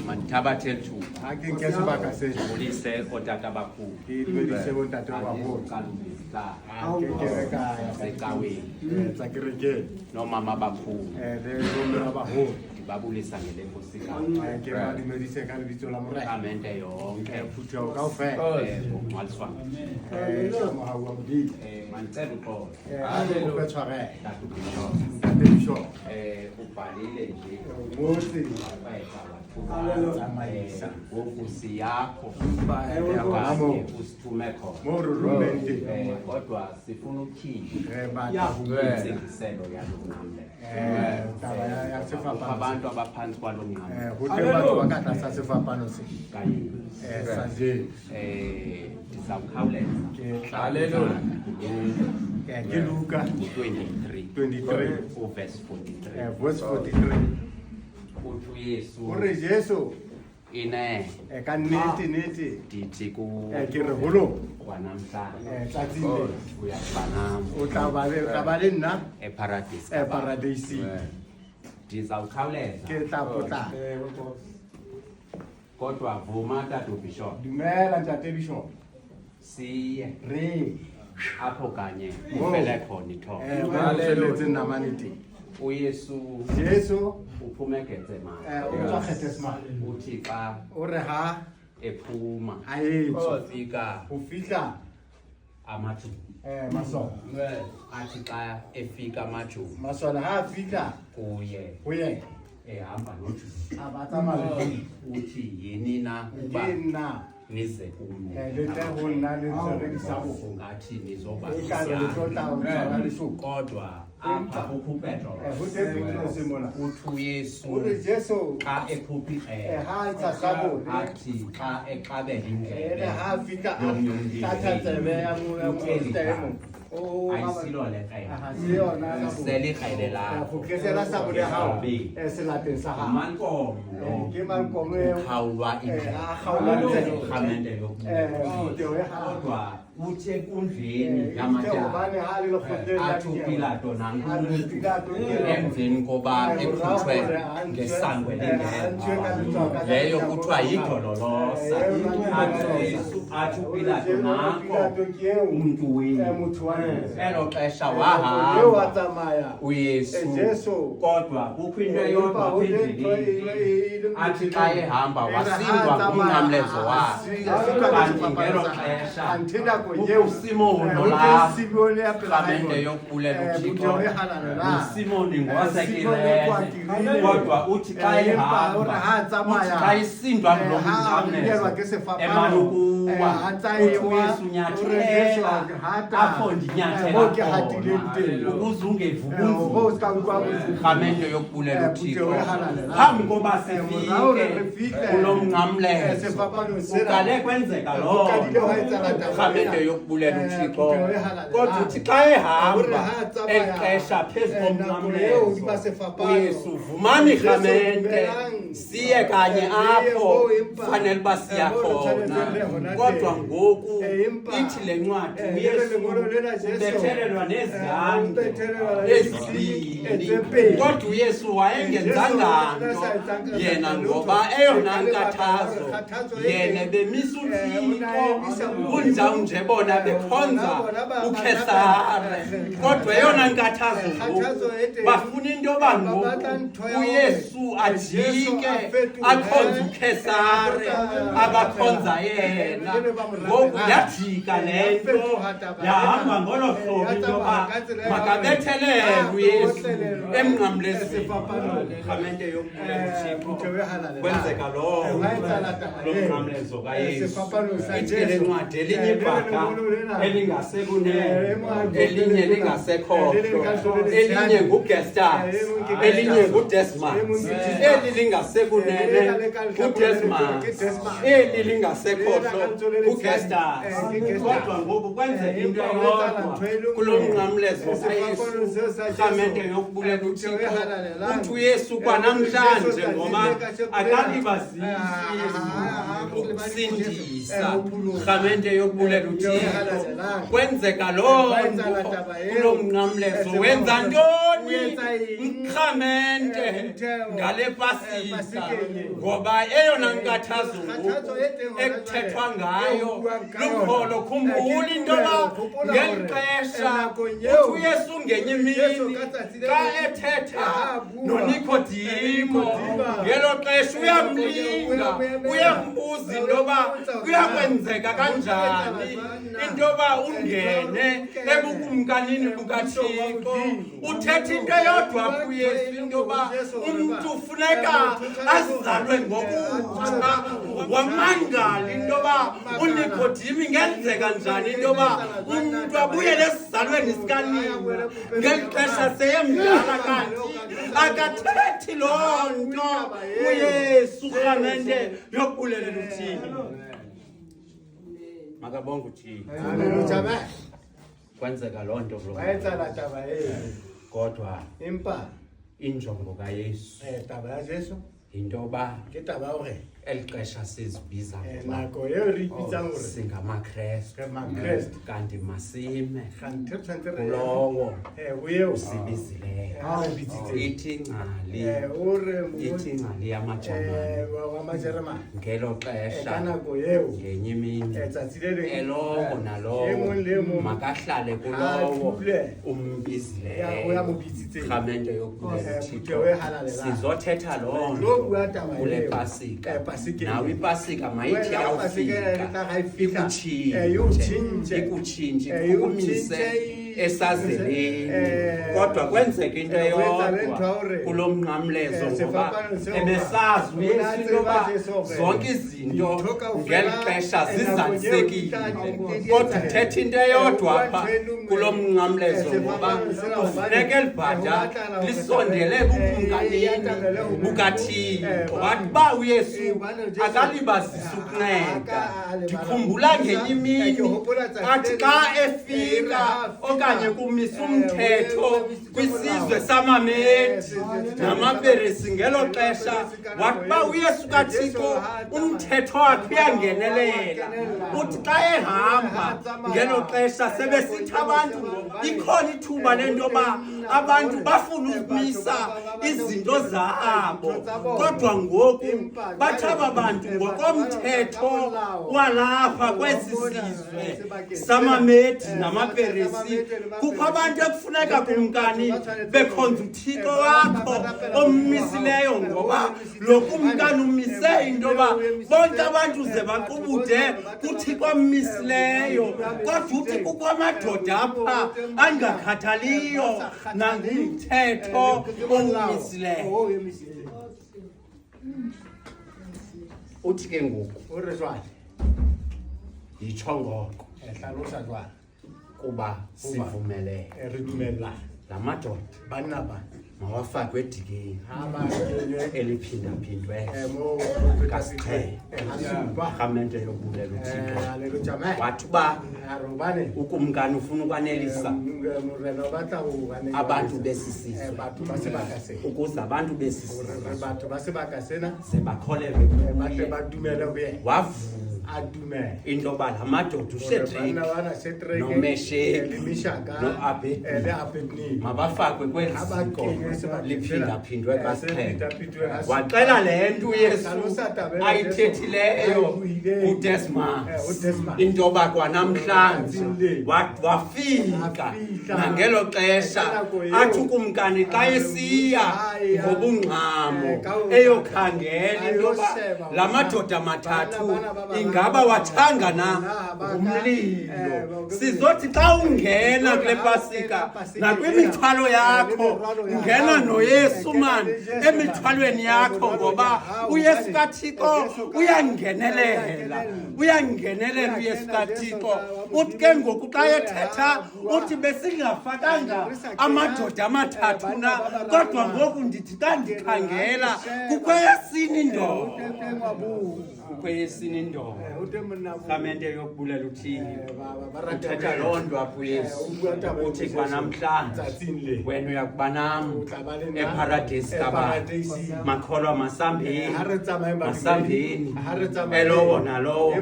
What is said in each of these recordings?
Mantabatel tu. Aking kesi bakase. Mulise otata baku. Idwedise bontate babo. Akekereka Sekawe. Sakireke. No mama baku. De bombe babo. Babulisa ngele nkosika. Ke ba di medise ka lebitso la morena. Amente yonke. Futhi o kaofela. Ngwaliswa. Mo ha wa mdi. Mantselu ko. Ale lo tshware. Tatu bisho. Bisho. Ubhalile nje. Mosi. Amayisa. Ngokusi yakho. Usithume khona. Moro rumente. Kodwa sifuna ukukhipha. Ba Insingiselo yalo nqamle. Taba ya sefapano. Abantu abaphansi kwalo nqamle. Ho te batho ba ka tlasa sefapano se. Kanye. Sanje. Ndizawukhawuleza. Hallelujah. Ke Luka 23 verse 43. Verse 43. Uthi uYesu Ore Jesu ine ka nete dithi ku ke re holo kwanamhlanje tsatsile uyafanam o tla ba le nna paradise ndizawukhawuleza ke tla potla kodwa vuma tata Bishop dumela ntate Bishop siye re apho kanye uvele khona ithoba hallelujah namaniti uYesu Jesu uphume Getsemane utswa Getsemane uthi xa ore ha ephuma ayetso ufika amajuba masona athi xa efika amajuba masona ha afika kuye ehamba noJuda abatsamaya uthi yini na uba nize kum ngathi nizoba kodwa apha kukho uPetro uthi uYesu xa ekhupha athi xa eqabela indlela ayisilo le krele sele krele la mankomo khawulwa indlela kodwa uthe enkundleni yamatyala athi uPilato emveni koba ekhutshwe ngesangwe lengelo leyo kuthiwa yidololosa athi uPilato nako umntu wenu elo xesha wahamba uYesu kodwa kukho into eyodwa apha endleleni athi xa ehamba wasindwa ngumnqamlezo wakhe kanti ngelo xesha uSimoni nolapha yokubulela uThixo uSimoni ngowasekileyo kodwa uthi xa ehamba uthi xa isindwa ngulo mnqamlezo emalukuwa uthi uYesu nyathela apho ndinyathela khona ukuze ungevuki rhamente yokubulela uThixo phambi koba sifike kulo mnqamlezo ukale kwenzeka loo rhamente yokubulela uThixo kodwa uthi xa ehamba exesha phezu komnqamlezo uYesu vumani rhamente siye kanye apho fanele uba siya khona kodwa ngoku ithi le ncwadi uYesu ubethelelwa nezihlangu ezibini kodwa uYesu wayengenzanga nto yena ngoba eyona nkathazo yena bemisa uThixo kunjalo nje bona bekhonza uKhesare kodwa eyona nkathazo bafuna into yoba ngoku uYesu ajike akhonze uKhesare abakhonza yena ngoku yajika le nto yahamba ngolo hlobo into yoba makabethelelwe uYesu emnqamlezweni. Rhamente yokubulela uThixo kwenzeka loo mnqamlezo kaYesu. Ithele ncwadi elinye ibhaga elingasekunene, elinye lingasekhohlo, elinye nguGestas, elinye nguDesmans, eli lingasekunene nguDesmans, eli lingasekhohlo nguGestas. Kodwa ngoku kwenzeka into eyodwa kulo mnqamlezo kaYesu. Rhamente yokubulela uThixo uthi uYesu kwanamhlanje ngoba akalibazisi ukusindisa. Rhamente yokubulela uThixo kwenzeka loo nto kulo mnqamlezo. Wenza ntoni Rhamente ngale Pasika? Ngoba eyona nkathazo ekuthethwa ngayo lukholo. Khumbula into yoba ngeli xesha uthi uYesu ngenye imini xa ethetha noNikodimo ngelo xesha uyamlinga, uyambuza into yoba kuyakwenzeka kanjani into yoba ungene ebukumkanini bukaThixo. Uthetha into eyodwa kuYesu into yoba umntu ufuneka azalwe ngokutsha. Wamangala into yoba uNikodimo ingenzeka njani into yoba umntu abuyele esizalweni sikanina ngeli xesha seyemdala kanti akathethi loo nto uYesu. Rhamente yokubulela uThixo. Makabonge uThixo. Kwenzeka loo nto kulo. Kodwa injongo kaYesu into yoba eli xesha sizibiza singamaKrestu, kanti masime kulowo usibizileyo. Ithi ngcali yamaJamani ngelo xesha ngenye imini elowo nalowo makahlale kulowo umbizileyo. Rhamente yokubulela uThixo sizothetha loo nto kule Pasika. Nawe iPasika mayithi awufika ikutshintshe ikumise esazeleni. Kodwa kwenzeka into eyodwa kulo mnqamlezo ngoba ebesazi uYesu into yoba zonke izinto ngeli xesha zizalisekile. Kodwa uthetha into eyodwa apha kulo mnqamlezo ngoba kufuneka eli bhada lisondele bukumkanini bukaThixo. Wathi uba uYesu akalibazisi ukunceda. Ndikhumbula ngenye imini athi xa efika okanye kumisa umthetho kwisizwe samaMedi namaPeresi ngelo xesha, wathi uba uYesu kaThixo umthetho wakhe uyangenelela. Uthi xa ehamba ngelo xesha sebesithi abantu ikhona ithuba lento yoba abantu bafuna ukumisa izinto zabo. Kodwa ngoku bathi aba bantu ngokomthetho walapha kwesi sizwe samaMedi namaPeresi kukho abantu ekufuneka kumkani bekhonza uThixo wakho ommisileyo, ngoba lo kumkani umise into yoba bonke abantu ze baqubude kuThixo ommisileyo. Kodwa uthi kukho amadoda apha angakhathaliyo nangumthetho owumisileyo. Uthi ke ngoku yitsho ngoko kuba sivumelene la madoda mawafakwe edikeni eliphindaphindwe kaSiqhele. Rhamente yokubulela uThixo wathi uba ukumkani ufuna ukwanelisa abantu besisizwe ukuze abantu besisizwe sebakholelwe wavuma into yoba la madoda uShedraki noMeshaki noAbednego mabafakwe kweli ziko liphindaphindwe kaSiqhele. Waxela le nto uYesu ayithethileyo uDesmans into yoba kwanamhlanje wafika nangelo xesha athi ukumkani xa esiya ngobungxamo eyokhangela into yoba la madoda mathathu ingaba wathanga na umlilo. Sizothi xa ungena kule Pasika nakwimithwalo yakho ungena noYesu man emithwalweni yakho, ngoba uYesu kaThixo uyangenelela uYesu kaThixo. Uthi ke ngoku xa ethetha uthi besingafakanga amadoda amathathu na, kodwa ngoku ndithi xa ndikhangela kukho eyesini indoda. Kweyesini indoda samente yokubulela uthini uthetha loo nto apho uYesu uthi kwanamhlanje wena uyakuba nam eparadesi kabani, makholwa masambeni elowo nalowo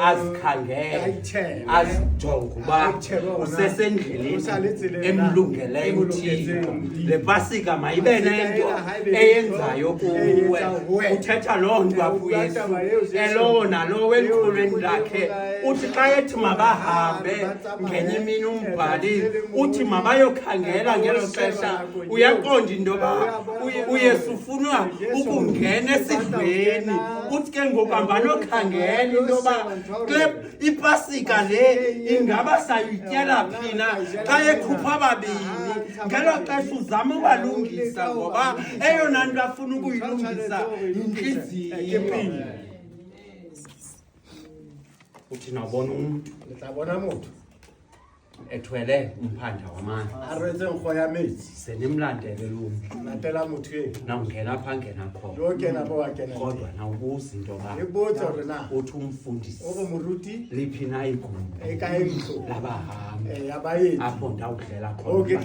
azikhangele azijonge uba usesendleleni emlungeleyo uThixo. Le Pasika mayibe nento eyenzayo kuwe. Uthetha loo nto apho uYesu elowo nalowo elikhulweni lakhe. Uthi xa ethi mabahambe ngenye imini umbhali uthi mabayokhangela ngelo xesha. Uyaqonda into yoba uYesu ufuna ukungena esidlweni. Uthi ke ngoku hambanokhangela into yoba kule iPasika le ingaba sayityela phi na xa ekhupha ababini. Ngelo xesha uzama ubalungisa, ngoba eyona nto afuna ukuyilungisa yintliziyo. Uthi nawubona umntu ethwele umphanda wamanzi senimlandele lo mntu nawungena apha ngena khona, kodwa nawubuza into yoba uthi umfundisi liphi na igumbi labahambi apho ndawudlela khona. Uthi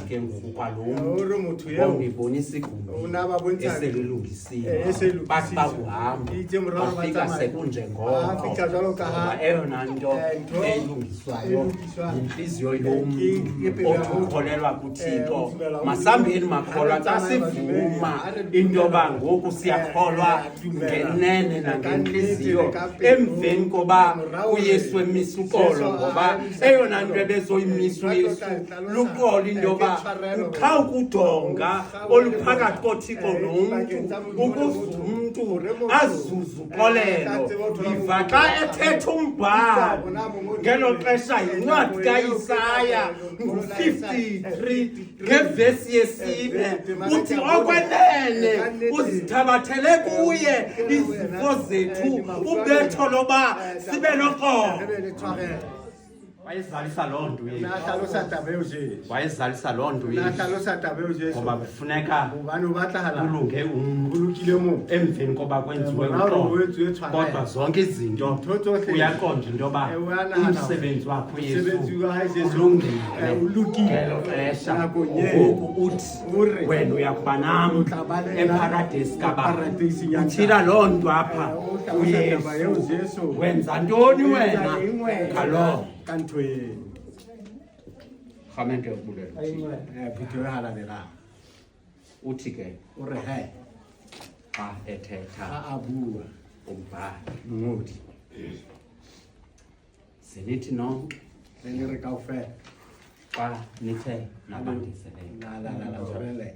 ke ngoku kwalo mntu wawundibonisa igumbi eselilungisiwe, bathi bakuhamba bafika sekunjengoko, ngoba eyona nto eyilungiswayo yintliziyo yomntu okholelwa kuThixo. Masambeni makholwa xa sivuma into yoba ngoku siyakholwa ngenene nangenhliziyo emveni koba uYesu emisa ukolo, ngoba eyona nto ebezoyimisa uYesu lukolo into yoba xa ukudonga oluphakathi koThixo nomntu ukuze umntu azuze uxolelo. Yiva xa ethetha umbhali ngelo xesha yincwadi kaIsaya 53 ngevesi yesine, uthi okwenene uzithabathele kuye izifo zethu, ubetho loba sibe noxolo. Wayezalisa loo nto wayezalisa loo nto ngoba kufuneka kulunge umntu emveni koba kwenziwe uxolo. Kodwa zonke izinto uyaqonda into yoba umsebenzi wakho uYesu ulungile ngelo xesha. Ngoku uthi wena uyakuba nam eparadesi kababa. Uthila loo nto apha uYesu. Wenza ntoni wena ngaloo kantwe khamente yokubulela video yahala uthi ke ure hai xa ethetha abuwa umbhali ngodi senithi nonke lengere kawufela xa nithe nabandisele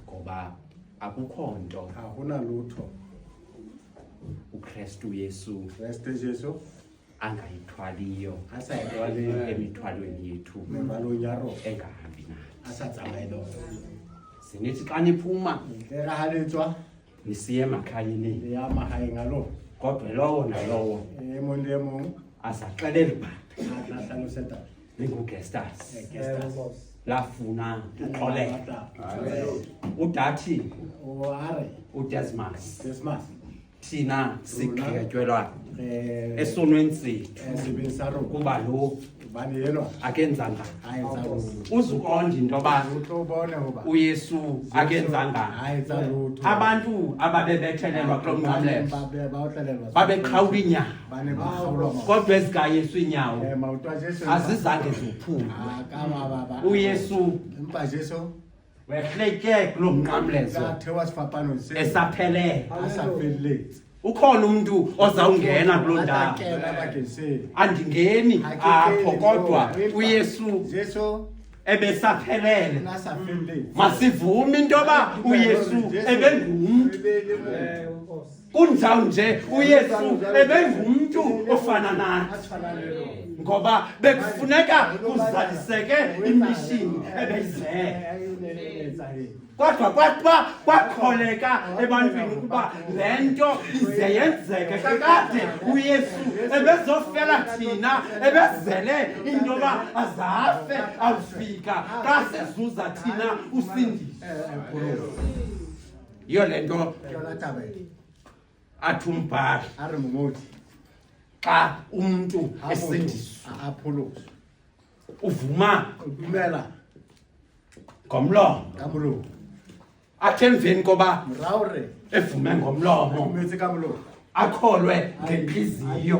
ngoba akukho nto akunalutho uKristu Yesu angayithwaliyo emithwalweni yethu engahambi nayo. Sinithi xa niphuma nisiye emakhayeni, kodwa lowo nalowo asaxelela ibandla lingu-Gestas lafuna uxolelo. Udathi uDesmas thina sigqetyelwa esonweni sethu kuba lo akenzanga. Uzuqonda into yoba uYesu akenzanga. Abantu ababebethelelwa kulo mnqamlezo babeqhawula iinyawo, kodwa ezikaYesu iinyawo azizange ziphule. uYesu wehleke kulo mnqamlezo esaphelele. Ukhona umuntu ozawungena kuloo ndawo, andingeni apho, kodwa uYesu ebesaphelele. Masivume into yoba uYesu ebengumntu. kunjawunje uYesu ebengumuntu ofana nathi ngoba bekufuneka kuzaliseke imishini ebeyizele kodwa kwakholeka ebantwini ukuba lento ize yenzeke kakade uYesu ebezofela thina ebezele into yoba azafe awufika xa sezuza thina usindiso yiyo le nto athi umbhali xa umntu esindiswa uvuma ngomlomo athi emveni koba evume ngomlomo akholwe ngenhliziyo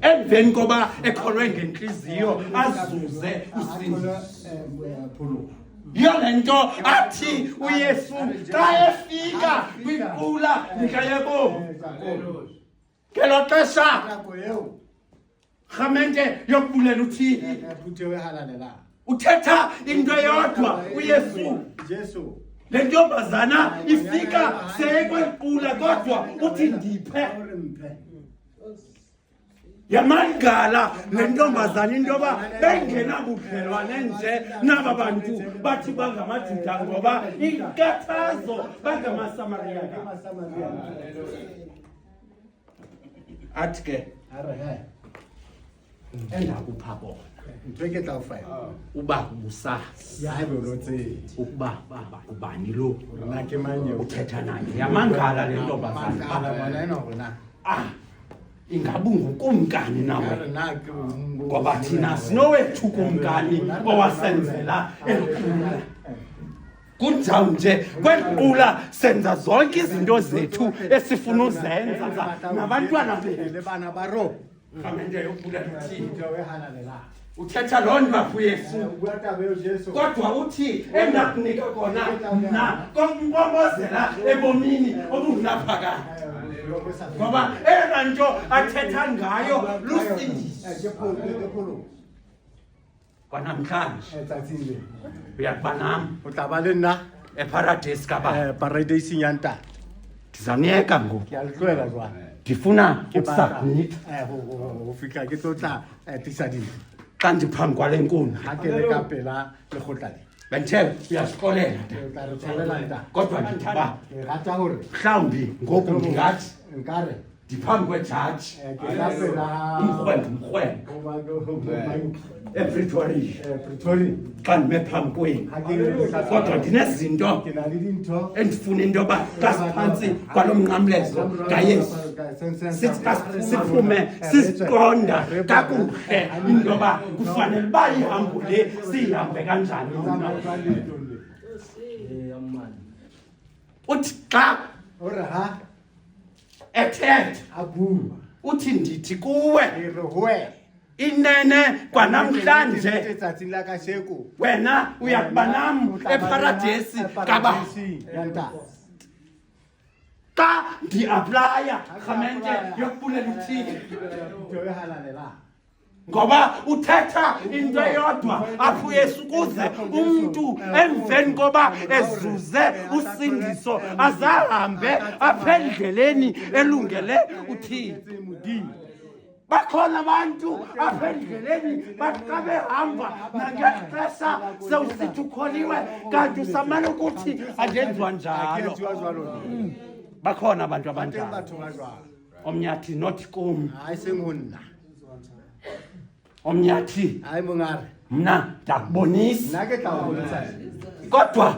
emveni koba ekholwe ngenhliziyo azuze usindiso yiyo le nto athi uYesu xa efika kwiqula likaYakobo ngelo xesha rhamente yokubulela uthini uthetha into eyodwa uYesu le ntombazana ifika sekwequla kodwa uthi ndiphe yamangala le ntombazana into yoba bengenabudlelwane nje naba bantu bathi bangamaJuda ngoba inkathazo bangamaSamariya athi ke endakupha bona uba ubusazi ukuba baba ubani lo uthetha naye yamangala le ntombazana ingabe ungukumkani nawe ngoba thina sinowethu kumkani owasenzela elikhulu kunjawunje kwequla senza zonke izinto zethu esifuna uzenza nabantwana bethu rhamente yokubulela uthini uthetha loo nto apho uYesu kodwa uthi endakunika kona mna konkombozela ebomini obungaphakathi ngoba eyona nto athetha ngayo lusindiso kwanamhlanje uyakuba nam eparadesi paradising ya ntate ndizawuniyeka ngoku ndifuna ukusabhnitha ufika ke tla tisadi xa ndiphambi kwale nkuni ka pela lekgotla benthe uyasikolela kodwa ndithi ba mhlawumbi ngoku ndingathi ndiphambi kwejaji umrhwembe ePretoria xa ndime phambi kwenu kodwa ndinezinto endifuna into yoba xa siphantsi kwalo mnqamlezo kaYesu siphume siziqonda kakuhle into yoba kufanele uba ihambo le siyihambe kanjani uthi xa ethetha uthi ndithi kuwe inene kwanamhlanje wena uyakuba nam eparadesi kabasi xa ndiaplaya rhamente yokubulela uthini ngoba uthetha into eyodwa apho uYesu kuze umntu emveni koba ezuze usindiso azahambe apha endleleni elungele uthini bakhona abantu apha endleleni bathi xa behamba nangexesha sewusithi ukholiwe kanti usamane ukuthi angenziwa njalo bakhona abantu abanjalo omnyathi not kum omnyathi mna ndakubonisa kodwa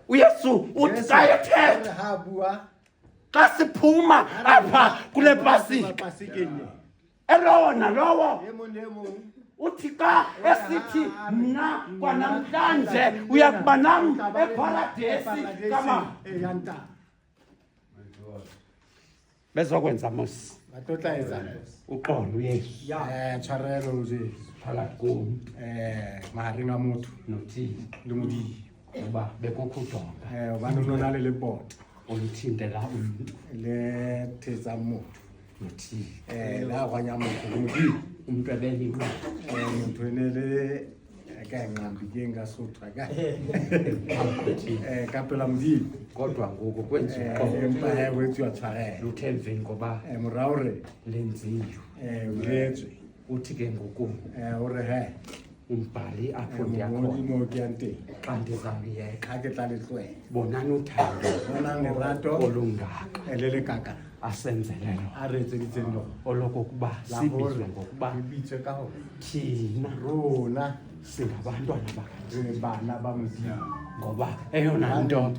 uYesu uthi xa ethetha xa siphuma apha kule pasika elowo nalowo uthi xa esithi mna kwanamhlanje uyakuba nam eparadesi kama bezokwenza mos uqondo uYesu tshwarelo nje phakathi komntu mahareng a motho nothini le modimo uba bekukho udonga ubani unonale le poto oluthintela umntu le thetsa motho nothini la gwanya motho le modimo umntu ebelinqe motho ene le Ake ngambi ke ngasutha ka. Kapela mdi. Kodwa ngoku kwenziwa Empa wethu ya tshwarela. luthe emveni ngoba Moraore lenziwe uletswe. uthi ke ngoku Ore he. umbhali apho Mo ndiyakhona mo ke ante. xa ndizawuyeka Ka ke tla letlwe. bonani uthando Bona lerato olungaka elele kaka. asenzele lona A re tseditseng lo. olokokuba La sibizwe ngokuba bitswe ka hore thina rona singabantwana bakaThixo re bana ba modimo. ngoba eyona nto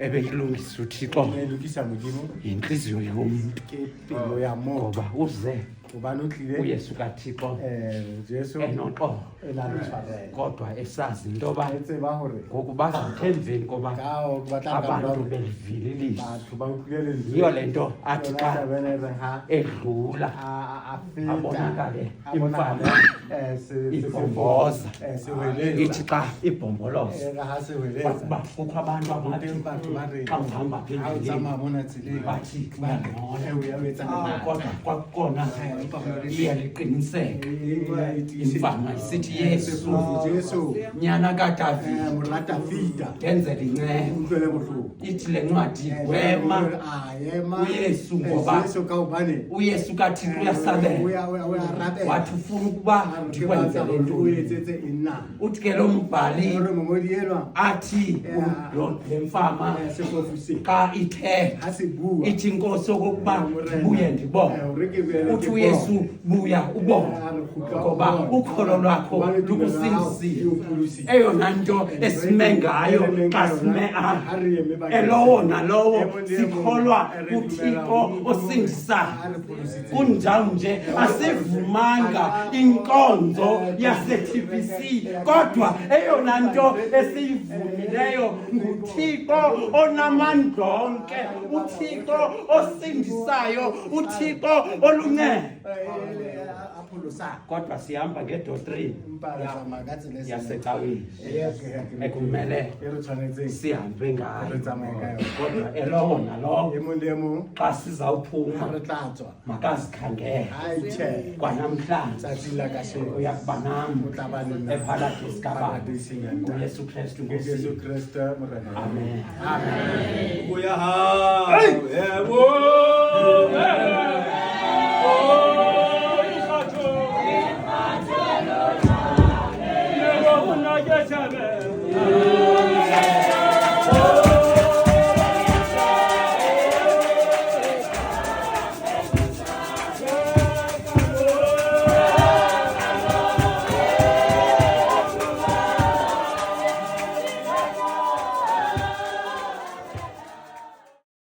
ebeyilungisa uThixo Lokisa modimo yintliziyo yomntu ke pelo ya mo. ngoba uze Ubani utlile uyesu kaThixo Jesu enoxolo ela tshwarela. kodwa esazi into yoba Etse ba hore ngoku bazawuthi emveni koba ka o batla ka abantu ba belivile ilizwi batho ba utlwele nzwi. yiyo le nto athi Yona xa tabene re ha edlula a feta abonakale abonakale imfana se ibhomboza se weleza ithi xa ibhomboloza ga ha se weleza bakuba kukho abantu abathi teng batho ba re xa uhamba apha ha o endleleni tsamaya mona tseleng bathi ba uyangcola uya o etsa kodwa kwakona liya liqiniseka imfana isithi yesu Jesu nyana kadavide morata fita ndenzela inceba utlwele bohloko ithi le ncwadi wema uyesu ngoba Jesu ka ubane uyesu kathixo uyasabela uyarabela wathi ufuna ukuba ndikwenzele o ntoni etsetse ina uthi ke lo mbhali ore mongodi elwa athi le mfama sefofu xa ithe ha se bua ithi inkosi okokuba ndibuye ndibone uthi uthi uyesu buya ubone ngoba ukholo lwakho lukusindisile eyona nto esime ngayo xa sime apha elowo nalowo sikholwa kuthixo osindisayo kunjalo nje asivumanga inkonzo yase-TVC kodwa eyona nto esiyivumileyo nguthixo onamandla onke uthixo osindisayo uthixo oluncedo kodwa sihamba ngedoctrine yasecaweni ekumele sihambe ngayo kodwa elowo nalowo xa sizawuphuma makazikhangele kwanamhlanje uyakuba nam eparadisi kabani uyesu kristu Jesu Kristo amen Amen.